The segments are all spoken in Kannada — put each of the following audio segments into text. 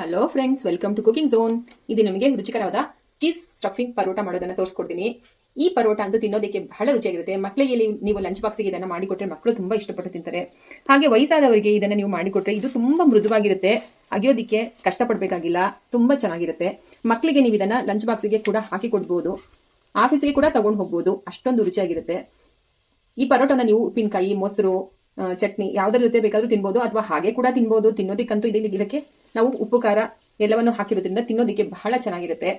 Hello friends, welcome to cooking zone. ಇದು ನಿಮಗೆ ರುಚಿಕರವಾದ ಚೀಸ್ ಸ್ಟಫಿಂಗ್ ಪರೋಟ ಮಾಡೋದನ್ನ ತೋರಿಸ್ಕೊಡ್ತೀನಿ. ಈ ಪರೋಟ ಅಂತೂ ತಿನ್ನೋದಕ್ಕೆ ಬಹಳ ರುಚಿಯಾಗಿರುತ್ತೆ. ಮಕ್ಕಳಿಗೆ ನೀವು ಲಂಚ್ ಬಾಕ್ಸ್ಗೆ ಇದನ್ನ ಮಾಡಿಕೊಟ್ರೆ ಮಕ್ಕಳು ತುಂಬಾ ಇಷ್ಟಪಟ್ಟು ತಿಂತಾರೆ. ಹಾಗೆ ವಯಸ್ಸಾದವರಿಗೆ ಇದನ್ನ ನೀವು ಮಾಡಿಕೊಟ್ರೆ ಇದು ತುಂಬಾ ಮೃದುವಾಗಿರುತ್ತೆ. ಅಗಿಯೋದಿಕ್ಕೆ ಕಷ್ಟಪಡಬೇಕಾಗಿಲ್ಲ, ತುಂಬಾ ಚೆನ್ನಾಗಿರುತ್ತೆ. ಮಕ್ಕಳಿಗೆ ನೀವು ಇದನ್ನ ಲಂಚ್ ಬಾಕ್ಸ್ಗೆ ಕೂಡ ಹಾಕಿ ಕೊಡ್ಬೋದು, ಆಫೀಸ್ಗೆ ಕೂಡ ತಗೊಂಡು ಹೋಗ್ಬೋದು. ಅಷ್ಟೊಂದು ರುಚಿಯಾಗಿರುತ್ತೆ. ಈ ಪರೋಟನ ನೀವು ಉಪ್ಪಿನಕಾಯಿ, ಮೊಸರು, ಚಟ್ನಿ ಯಾವುದರ ಜೊತೆ ಬೇಕಾದ್ರೂ ತಿನ್ಬೋದು, ಅಥವಾ ಹಾಗೆ ಕೂಡ ತಿನ್ಬೋದು. ತಿನ್ನೋದಕ್ಕಂತೂ ಇದಕ್ಕೆ ನಾವು ಉಪ್ಪು ಖಾರ ಎಲ್ಲವನ್ನು ಹಾಕಿರೋದ್ರಿಂದ ತಿನ್ನೋದಕ್ಕೆ ಬಹಳ ಚೆನ್ನಾಗಿರುತ್ತೆ.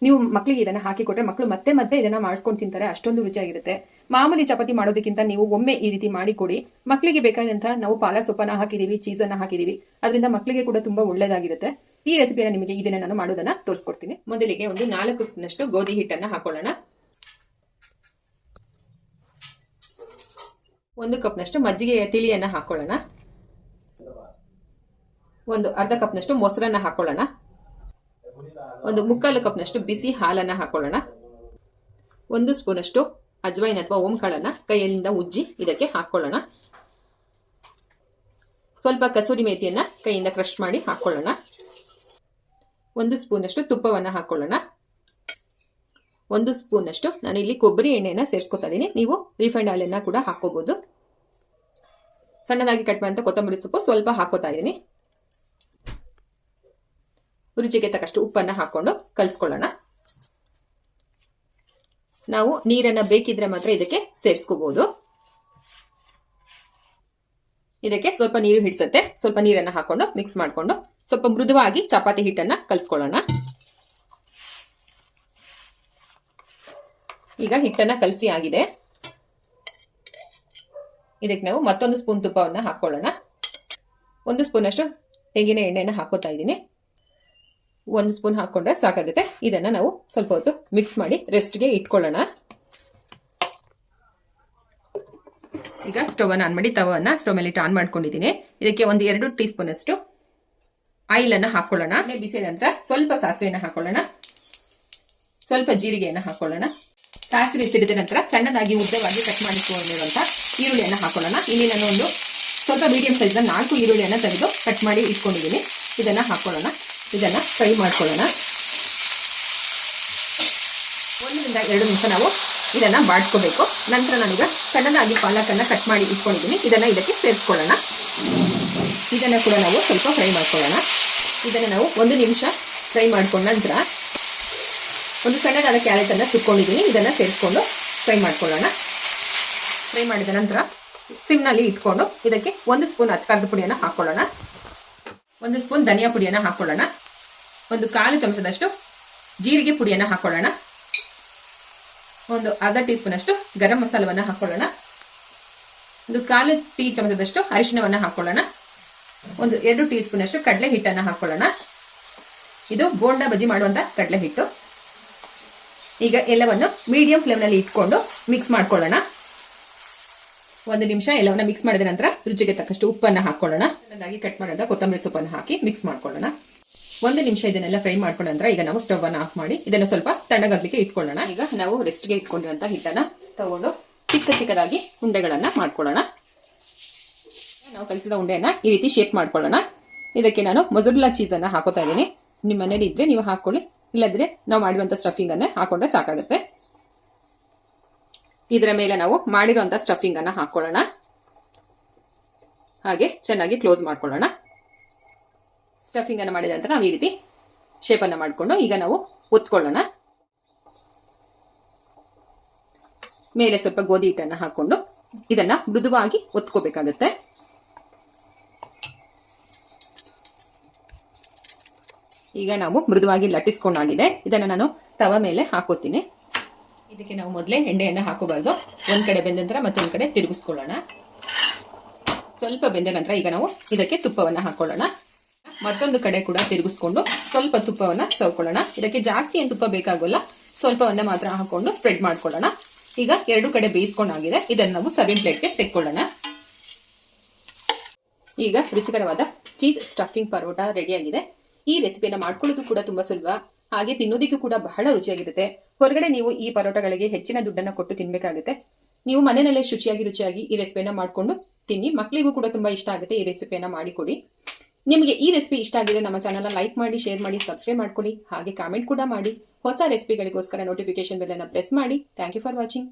ನೀವು ಮಕ್ಕಳಿಗೆ ಇದನ್ನ ಹಾಕಿ ಕೊಟ್ರೆ ಮಕ್ಕಳು ಮತ್ತೆ ಮತ್ತೆ ಇದನ್ನ ಮಾಡಿಸ್ಕೊಂಡು ತಿಂತಾರೆ. ಅಷ್ಟೊಂದು ರುಚಿಯಾಗಿರುತ್ತೆ. ಮಾಮೂಲಿ ಚಪಾತಿ ಮಾಡೋದಕ್ಕಿಂತ ನೀವು ಒಮ್ಮೆ ಈ ರೀತಿ ಮಾಡಿಕೊಡಿ. ಮಕ್ಕಳಿಗೆ ಬೇಕಾದಂತಹ ನಾವು ಪಾಲಕ್ ಸೊಪ್ಪನ್ನ ಹಾಕಿದೀವಿ, ಚೀಸ್ ಅನ್ನ ಹಾಕಿದೀವಿ, ಅದರಿಂದ ಮಕ್ಕಳಿಗೆ ಕೂಡ ತುಂಬಾ ಒಳ್ಳೇದಾಗಿರುತ್ತೆ. ಈ ರೆಸಿಪಿಯನ್ನು ನಿಮಗೆ ಇದನ್ನ ನಾನು ಮಾಡೋದನ್ನ ತೋರಿಸ್ಕೊಡ್ತೀನಿ. ಮೊದಲಿಗೆ ಒಂದು 4 ಕಪ್ನಷ್ಟು ಗೋಧಿ ಹಿಟ್ಟನ್ನ ಹಾಕೊಳ್ಳೋಣ. 1 ಕಪ್ನಷ್ಟು ಮಜ್ಜಿಗೆಯ ತಿಳಿಯನ್ನ ಹಾಕೊಳ್ಳೋಣ. ಒಂದು ಅರ್ಧ ಕಪ್ನಷ್ಟು ಮೊಸರನ್ನ ಹಾಕೊಳ್ಳೋಣ. ಒಂದು 3/4 ಕಪ್ನಷ್ಟು ಬಿಸಿ ಹಾಲನ್ನ ಹಾಕೊಳ್ಳೋಣ. 1 ಸ್ಪೂನಷ್ಟು ಅಜ್ವೈನ್ ಅಥವಾ ಓಂಕಾಳನ್ನ ಕೈಯಿಂದ ಉಜ್ಜಿ ಇದಕ್ಕೆ ಹಾಕೊಳ್ಳೋಣ. ಸ್ವಲ್ಪ ಕಸೂರಿ ಮೇಥಿಯನ್ನ ಕೈಯಿಂದ ಕ್ರಶ್ ಮಾಡಿ ಹಾಕೊಳ್ಳೋಣ. 1 ಸ್ಪೂನಷ್ಟು ತುಪ್ಪವನ್ನ ಹಾಕೊಳ್ಳೋಣ. 1 ಸ್ಪೂನಷ್ಟು ನಾನು ಇಲ್ಲಿ ಕೊಬ್ಬರಿ ಎಣ್ಣೆಯನ್ನ ಸೇರಿಸ್ಕೊತಾ ಇದೀನಿ. ನೀವು ರಿಫೈಂಡ್ ಆಯಿಲ್ ಅನ್ನ ಕೂಡ ಹಾಕೋಬಹುದು. ಸಣ್ಣದಾಗಿ ಕಟ್ ಮಾಡಿದ ಕೊತ್ತಂಬರಿ ಸೊಪ್ಪು ಸ್ವಲ್ಪ ಹಾಕೋತಾ ಇದೀನಿ. ರುಚಿಗೆ ತಕ್ಕಷ್ಟು ಉಪ್ಪನ್ನ ಹಾಕೊಂಡು ಕಲಿಸ್ಕೊಳ್ಳೋಣ. ನಾವು ನೀರನ್ನ ಬೇಕಿದ್ರೆ ಮಾತ್ರ ಇದಕ್ಕೆ ಸೇರಿಸ್ಕೋಬಹುದು. ಇದಕ್ಕೆ ಸ್ವಲ್ಪ ನೀರು ಹಿಡಿಸುತ್ತೆ. ಸ್ವಲ್ಪ ನೀರನ್ನ ಹಾಕೊಂಡು ಮಿಕ್ಸ್ ಮಾಡಿಕೊಂಡು ಸ್ವಲ್ಪ ಮೃದುವಾಗಿ ಚಪಾತಿ ಹಿಟ್ಟನ್ನ ಕಲಿಸ್ಕೊಳ್ಳೋಣ. ಈಗ ಹಿಟ್ಟನ್ನ ಕಲಸಿ ಆಗಿದೆ. ಇದಕ್ಕೆ ನಾವು ಮತ್ತೊಂದು ಸ್ಪೂನ್ ತುಪ್ಪವನ್ನ ಹಾಕೊಳ್ಳೋಣ. 1 ಸ್ಪೂನ್ ಅಷ್ಟು ತೆಂಗಿನ ಎಣ್ಣೆಯನ್ನ ಹಾಕೋತಾ ಇದ್ದೀನಿ. 1 ಸ್ಪೂನ್ ಹಾಕೊಂಡ್ರೆ ಸಾಕಾಗುತ್ತೆ. ಇದನ್ನ ನಾವು ಸ್ವಲ್ಪ ಹೊತ್ತು ಮಿಕ್ಸ್ ಮಾಡಿ ರೆಸ್ಟ್ಗೆ ಇಟ್ಕೊಳ್ಳೋಣ. ಈಗ ಸ್ಟವ್ ಅನ್ನು ಆನ್ ಮಾಡಿ ತವನ್ನ ಸ್ಟವ್ ಮೇಲೆ ಆನ್ ಮಾಡ್ಕೊಂಡಿದ್ದೀನಿ. ಇದಕ್ಕೆ ಒಂದು 2 ಟೀ ಸ್ಪೂನ್ ಅಷ್ಟು ಆಯಿಲ್ ಅನ್ನ ಹಾಕೊಳ್ಳೋಣ. ಬಿಸಿದ ನಂತರ ಸ್ವಲ್ಪ ಸಾಸಿವೆಯನ್ನ ಹಾಕೊಳ್ಳೋಣ. ಸ್ವಲ್ಪ ಜೀರಿಗೆಯನ್ನ ಹಾಕೊಳ್ಳೋಣ. ಸಾಸಿವೆ ಸಿಡಿದ ನಂತರ ಸಣ್ಣದಾಗಿ ಉದ್ದವಾಗಿ ಕಟ್ ಮಾಡಿಕೊಂಡಿರುವಂತ ಈರುಳ್ಳಿಯನ್ನ ಹಾಕೊಳ್ಳೋಣ. ಇಲ್ಲಿ ನಾನು ಒಂದು ಸ್ವಲ್ಪ ಮೀಡಿಯಂ ಸೈಜ್ 4 ಈರುಳ್ಳಿಯನ್ನ ತೆಗೆದು ಕಟ್ ಮಾಡಿ ಇಟ್ಕೊಂಡಿದ್ದೀನಿ. ಇದನ್ನ ಹಾಕೊಳ್ಳೋಣ. ಇದನ್ನ ಫ್ರೈ ಮಾಡ್ಕೊಳ್ಳೋಣ. 1 ರಿಂದ 2 ನಿಮಿಷ ನಾವು ಇದನ್ನ ಬಾಡ್ಕೋಬೇಕು. ನಂತರ ನಾನೀಗ ಸಣ್ಣದಾಗಿ ಪಾಲಕನ್ನ ಕಟ್ ಮಾಡಿ ಇಟ್ಕೊಂಡಿದ್ದೀನಿ. ಇದನ್ನ ಇದಕ್ಕೆ ಸೇರಿಸ್ಕೊಳ್ಳೋಣ. ಇದನ್ನ ಕೂಡ ನಾವು ಸ್ವಲ್ಪ ಫ್ರೈ ಮಾಡ್ಕೊಳ್ಳೋಣ. ಇದನ್ನ ನಾವು 1 ನಿಮಿಷ ಫ್ರೈ ಮಾಡ್ಕೊಂಡ ನಂತರ ಒಂದು ಸಣ್ಣದಾದ ಕ್ಯಾರೆಟ್ ಅನ್ನ ತುರ್ಕೊಂಡಿದ್ದೀನಿ. ಇದನ್ನ ಸೇರಿಸ್ಕೊಂಡು ಫ್ರೈ ಮಾಡ್ಕೊಳ್ಳೋಣ. ಫ್ರೈ ಮಾಡಿದ ನಂತರ ಸಿಮ್ನಲ್ಲಿ ಇಟ್ಕೊಂಡು ಇದಕ್ಕೆ 1 ಸ್ಪೂನ್ ಅಚ್ಚಕಾರದ ಪುಡಿಯನ್ನ ಹಾಕೊಳ್ಳೋಣ. 1 ಸ್ಪೂನ್ ಧನಿಯಾ ಪುಡಿಯನ್ನ ಹಾಕೊಳ್ಳೋಣ. 1/4 ಚಮಚದಷ್ಟು ಜೀರಿಗೆ ಪುಡಿಯನ್ನ ಹಾಕೊಳ್ಳೋಣ. ಒಂದು ಅರ್ಧ ಟೀ ಸ್ಪೂನ್ ಅಷ್ಟು ಗರಂ ಮಸಾಲವನ್ನ ಹಾಕೊಳ್ಳೋಣ. 1/4 ಟೀ ಚಮಚದಷ್ಟು ಅರಿಶಿನವನ್ನ ಹಾಕೊಳ್ಳೋಣ. 2 ಟೀ ಸ್ಪೂನ್ ಅಷ್ಟು ಕಡಲೆ ಹಿಟ್ಟನ್ನ ಹಾಕೊಳ್ಳೋಣ. ಇದು ಬೋಂಡಾ ಬಜ್ಜಿ ಮಾಡುವಂತ ಕಡಲೆ ಹಿಟ್ಟು. ಈಗ ಎಲ್ಲವನ್ನು ಮೀಡಿಯಂ ಫ್ಲೇಮ್ ನಲ್ಲಿ ಇಟ್ಕೊಂಡು ಮಿಕ್ಸ್ ಮಾಡ್ಕೊಳ್ಳೋಣ. 1 ನಿಮಿಷ ಎಲ್ಲವನ್ನ ಮಿಕ್ಸ್ ಮಾಡಿದ ನಂತರ ರುಚಿಗೆ ತಕ್ಕಷ್ಟು ಉಪ್ಪನ್ನ ಹಾಕೊಳ್ಳೋಣ. ಸಣ್ಣದಾಗಿ ಕಟ್ ಮಾಡಿದ ಕೊತ್ತಂಬರಿ ಸೊಪ್ಪನ್ನು ಹಾಕಿ ಮಿಕ್ಸ್ ಮಾಡ್ಕೊಳ್ಳೋಣ. 1 ನಿಮಿಷ ಇದನ್ನೆಲ್ಲ ಫ್ರೈ ಮಾಡ್ಕೊಂಡ ನಂತರ ಈಗ ನಾವು ಸ್ಟವ್ ಅನ್ನು ಆಫ್ ಮಾಡಿ ಇದನ್ನ ಸ್ವಲ್ಪ ತಣ್ಣಗಾಗ್ಲಿಕ್ಕೆ ಇಟ್ಕೊಳ್ಳೋಣ. ಈಗ ನಾವು ರೆಸ್ಟ್ಗೆ ಇಟ್ಕೊಂಡಿರುವಂತಹ ಹಿಟ್ಟನ್ನ ತಗೊಂಡು ಚಿಕ್ಕದಾಗಿ ಉಂಡೆಗಳನ್ನ ಮಾಡ್ಕೊಳ್ಳೋಣ. ನಾವು ಕಲಿಸಿದ ಉಂಡೆಯನ್ನ ಈ ರೀತಿ ಶೇಪ್ ಮಾಡ್ಕೊಳ್ಳೋಣ. ಇದಕ್ಕೆ ನಾನು ಮೊಜರೆಲ್ಲಾ ಚೀಸ್ ಅನ್ನ ಹಾಕೋತಾ ಇದ್ದೀನಿ. ನಿಮ್ಮ ಮನೇಲಿ ಇದ್ರೆ ನೀವು ಹಾಕೊಳ್ಳಿ, ಇಲ್ಲದ್ರೆ ನಾವು ಮಾಡಿರುವಂತ ಸ್ಟಫಿಂಗ್ ಅನ್ನ ಹಾಕೊಂಡ್ರೆ ಸಾಕಾಗುತ್ತೆ. ಇದರ ಮೇಲೆ ನಾವು ಮಾಡಿರುವಂತ ಸ್ಟಫಿಂಗ್ ಅನ್ನ ಹಾಕೊಳ್ಳೋಣ. ಹಾಗೆ ಚೆನ್ನಾಗಿ ಕ್ಲೋಸ್ ಮಾಡ್ಕೊಳ್ಳೋಣ. ಸ್ಟಫಿಂಗ್ ಅನ್ನ ಮಾಡಿದ ನಂತರ ನಾವು ಈ ರೀತಿ ಶೇಪ್ ಅನ್ನ ಮಾಡಿಕೊಂಡು ಈಗ ನಾವು ಒತ್ಕೊಳ್ಳೋಣ. ಮೇಲೆ ಸ್ವಲ್ಪ ಗೋಧಿ ಹಿಟ್ಟನ್ನ ಹಾಕೊಂಡು ಇದನ್ನ ಮೃದುವಾಗಿ ಒತ್ಕೋಬೇಕಾಗುತ್ತೆ. ಈಗ ನಾವು ಮೃದುವಾಗಿ ಲಟ್ಟಿಸ್ಕೊಂಡಾಗಿದೆ. ಇದನ್ನ ನಾನು ತವ ಮೇಲೆ ಹಾಕೋತೀನಿ. ಇದಕ್ಕೆ ನಾವು ಮೊದಲೇ ಎಣ್ಣೆಯನ್ನ ಹಾಕೋಬಾರ್ದು. ಒಂದ್ ಕಡೆ ಬೆಂದ ನಂತರ ಮತ್ತೊಂದ್ ಕಡೆ ತಿರುಗಿಸ್ಕೊಳ್ಳೋಣ. ಸ್ವಲ್ಪ ಬೆಂದ ನಂತರ ಈಗ ನಾವು ಇದಕ್ಕೆ ತುಪ್ಪವನ್ನ ಹಾಕೊಳ್ಳೋಣ. ಮತ್ತೊಂದು ಕಡೆ ಕೂಡ ತಿರುಗಿಸ್ಕೊಂಡು ಸ್ವಲ್ಪ ತುಪ್ಪವನ್ನ ಸವಕೊಳ್ಳೋಣ. ಇದಕ್ಕೆ ಜಾಸ್ತಿ ಏನು ತುಪ್ಪ ಬೇಕಾಗೋಲ್ಲ, ಸ್ವಲ್ಪವನ್ನ ಮಾತ್ರ ಹಾಕೊಂಡು ಸ್ಪ್ರೆಡ್ ಮಾಡ್ಕೊಳ್ಳೋಣ. ಈಗ 2 ಕಡೆ ಬೇಯಿಸ್ಕೊಂಡಾಗಿದೆ. ಇದನ್ನ ನಾವು ಸರ್ವಿಂಗ್ ಪ್ಲೇಟ್ಗೆ ತೆಕ್ಕೊಳ್ಳೋಣ. ಈಗ ರುಚಿಕರವಾದ ಚೀಸ್ ಸ್ಟಫಿಂಗ್ ಪರೋಟ ರೆಡಿಯಾಗಿದೆ. ಈ ರೆಸಿಪಿಯನ್ನ ಮಾಡ್ಕೊಳ್ಳೋದು ಕೂಡ ತುಂಬಾ ಸುಲಭ, ಹಾಗೆ ತಿನ್ನೋದಕ್ಕೂ ಕೂಡ ಬಹಳ ರುಚಿಯಾಗಿರುತ್ತೆ. ಹೊರಗಡೆ ನೀವು ಈ ಪರೋಟಗಳಿಗೆ ಹೆಚ್ಚಿನ ದುಡ್ಡನ್ನ ಕೊಟ್ಟು ತಿನ್ಬೇಕಾಗುತ್ತೆ. ನೀವು ಮನೆಯಲ್ಲೇ ರುಚಿಯಾಗಿ ಈ ರೆಸಿಪಿಯನ್ನ ಮಾಡ್ಕೊಂಡು ತಿನ್ನಿ. ಮಕ್ಕಳಿಗೂ ಕೂಡ ತುಂಬಾ ಇಷ್ಟ ಆಗುತ್ತೆ. ಈ ರೆಸಿಪಿಯನ್ನ ಮಾಡಿಕೊಡಿ. ನಿಮಗೆ ಈ ರೆಸಿಪಿ ಇಷ್ಟ ಆಗಿದ್ರೆ ನಮ್ಮ ಚಾನಲ್ನ ಲೈಕ್ ಮಾಡಿ, ಶೇರ್ ಮಾಡಿ, ಸಬ್ಸ್ಕ್ರೈಬ್ ಮಾಡ್ಕೊಳ್ಳಿ. ಹಾಗೆ ಕಾಮೆಂಟ್ ಕೂಡ ಮಾಡಿ. ಹೊಸ ರೆಸಿಪಿಗಳಿಗೋಸ್ಕರ ನೋಟಿಫಿಕೇಶನ್ ಬೆಲ್ ಅನ್ನು ಪ್ರೆಸ್ ಮಾಡಿ. Thank you for watching.